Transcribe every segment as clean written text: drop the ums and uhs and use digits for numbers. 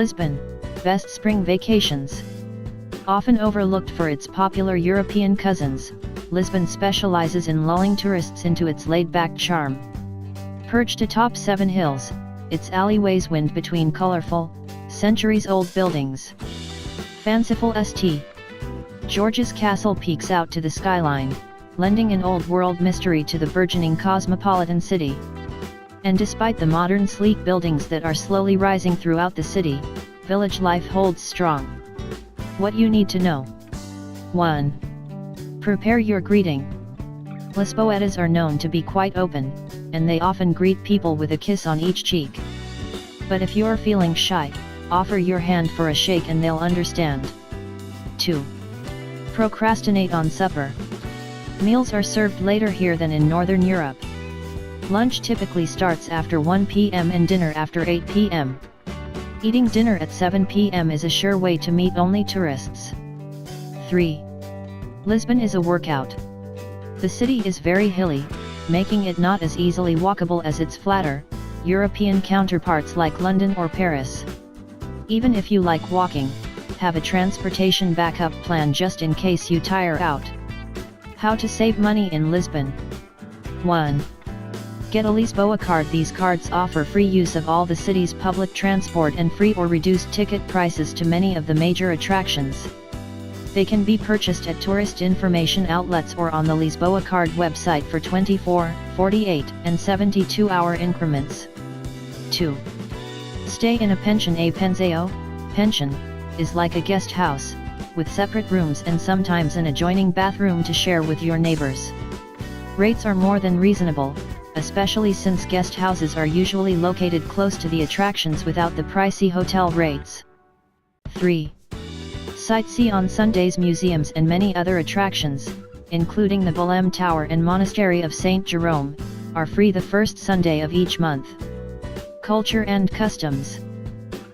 Lisbon, best spring vacations. Often overlooked for its popular European cousins, Lisbon specializes in lulling tourists into its laid-back charm. Perched atop 7 hills, its alleyways wind between colorful, centuries-old buildings. Fanciful St. George's Castle peeks out to the skyline, lending an old-world mystery to the burgeoning cosmopolitan city. And despite the modern sleek buildings that are slowly rising throughout the city, village life holds strong. What you need to know. 1. Prepare your greeting. Lisboetas are known to be quite open, and they often greet people with a kiss on each cheek. But if you're feeling shy, offer your hand for a shake and they'll understand. 2. Procrastinate on supper. Meals are served later here than in Northern Europe. Lunch typically starts after 1 p.m. and dinner after 8 p.m. Eating dinner at 7 p.m. is a sure way to meet only tourists. 3. Lisbon is a workout. The city is very hilly, making it not as easily walkable as its flatter, European counterparts like London or Paris. Even if you like walking, have a transportation backup plan just in case you tire out. How to save money in Lisbon. 1. Get a Lisboa card. These cards offer free use of all the city's public transport and free or reduced ticket prices to many of the major attractions. They can be purchased at tourist information outlets or on the Lisboa card website for 24, 48, and 72-hour increments. 2. Stay in a pension. A penseo, pension, is like a guest house, with separate rooms and sometimes an adjoining bathroom to share with your neighbors. Rates are more than reasonable, especially since guest houses are usually located close to the attractions without the pricey hotel rates. 3. Sightsee on Sundays. Museums and many other attractions, including the Belém Tower and Monastery of St. Jerome, are free the first Sunday of each month. Culture and customs.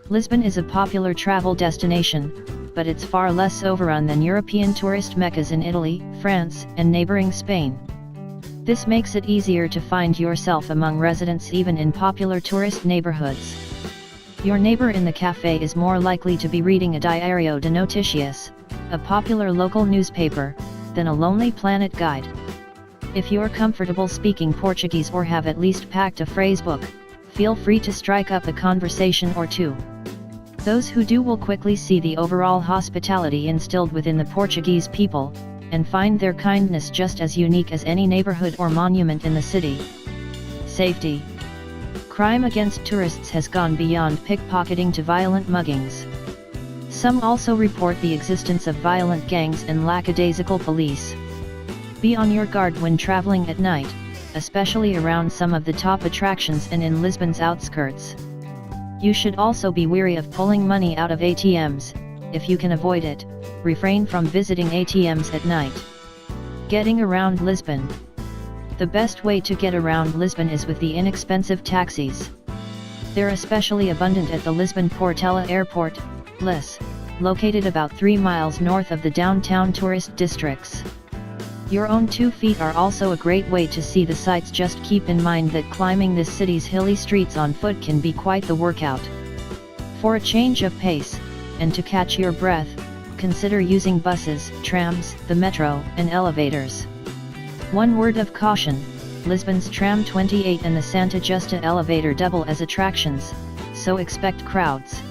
Lisbon is a popular travel destination, but it's far less overrun than European tourist meccas in Italy, France, and neighboring Spain. This makes it easier to find yourself among residents even in popular tourist neighborhoods. Your neighbor in the cafe is more likely to be reading a Diário de Notícias, a popular local newspaper, than a Lonely Planet guide. If you're comfortable speaking Portuguese or have at least packed a phrasebook, feel free to strike up a conversation or two. Those who do will quickly see the overall hospitality instilled within the Portuguese people, and find their kindness just as unique as any neighborhood or monument in the city. Safety. Crime against tourists has gone beyond pickpocketing to violent muggings. Some also report the existence of violent gangs and lackadaisical police. Be on your guard when traveling at night, especially around some of the top attractions and in Lisbon's outskirts. You should also be wary of pulling money out of ATMs. If you can avoid it, refrain from visiting ATMs at night. Getting around Lisbon. The best way to get around Lisbon is with the inexpensive taxis. They're especially abundant at the Lisbon Portela Airport, LIS, located about 3 miles north of the downtown tourist districts. Your own 2 feet are also a great way to see the sights. Just keep in mind that climbing this city's hilly streets on foot can be quite the workout. For a change of pace, and to catch your breath, consider using buses, trams, the metro, and elevators. One word of caution: Lisbon's tram 28 and the Santa Justa elevator double as attractions, so expect crowds.